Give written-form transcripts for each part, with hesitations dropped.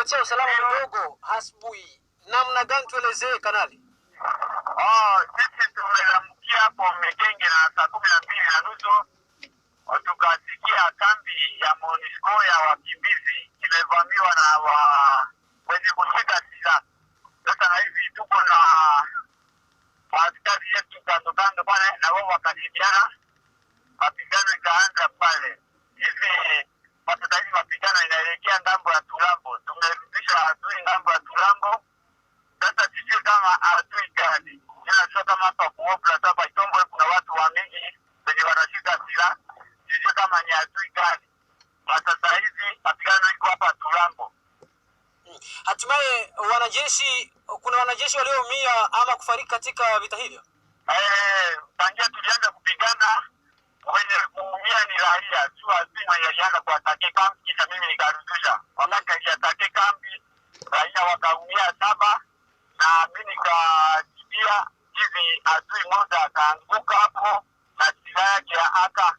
kuchochea usalama mdogo asubuhi. Namna gani, tuelezee kanali? Sisi tumeamkia hapo Mikenge na saa 12:30 tukasikia kambi ya MONUSCO ya wakimbizi imevamiwa na wenye kushika silaha. Sasa na hivi tuko na askari yetu kando kando pale, na wao wakaribiana, mapigano ikaanza pale. Hivi sasa hivi mapigano inaelekea ngambo ya Tulambo. Tumerudisha adui ngambo ya Tulambo. Sasa sisi kama adui gani? Sio kama hapa kuobra hapa Itombwe kuna watu wa mingi wenye wanashika silaha. Sisi kama ni adui gani? Sasa hivi mapigano iko hapa Tulambo. Hatimaye kuna wanajeshi walioumia ama kufariki katika vita hivyo? Tangia tulianza kupigana, wenye kuumia ni raia, sio adui mwenye alianza kuatake kambi, kisha mimi nikarudisha. Wakati aliatake kambi, raia wakaumia 7 na mimi nikakimbia. Hivi adui mmoja akaanguka hapo na silaha yake ya aka,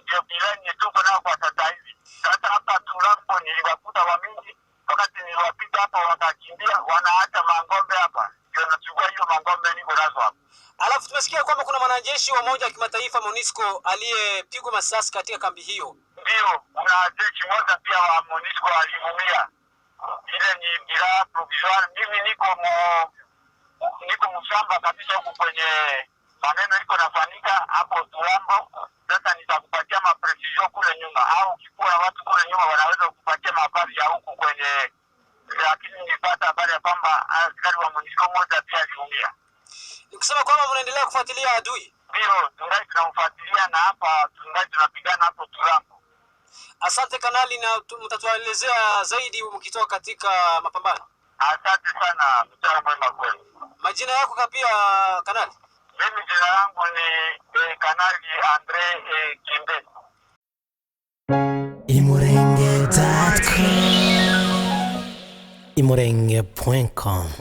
ndio bilani tuko nao kwa sasa hivi. Sasa hapa Tulambo niliwakuta wa mingi, wakati niliwapita hapa wakakimbia, wanaacha mangombe hapa, ndio nachukua hiyo mangombe niko nazo hapa. Alafu tumesikia kwamba kuna mwanajeshi wa Umoja wa Kimataifa MONUSCO aliyepigwa masasi katika kambi hiyo. Ndio, kuna jeshi moja pia wa MONUSCO aliumia. Ile ni bila provisoire. Mimi niko mshamba kabisa huko kwenye maneno iko nafanyika hapo Tulambo. Sasa nitakupatia maprecision kule nyuma, au ukikuwa watu kule nyuma wanaweza kukupatia habari ya huko kwenye, lakini nilipata habari ya kwamba askari wa MONUSCO moja pia aliumia. Nikusema kwamba mnaendelea kufuatilia adui? Ndio, tungali tunamfuatilia na hapa tungali tunapigana hapo Tulambo. Asante kanali, na mtatuelezea zaidi mkitoka katika mapambano. Asante sana, mchana mwema kwenu. Majina yako pia kanali? Mimi jina langu ni Kanali Andre Kimbe. imurenge.com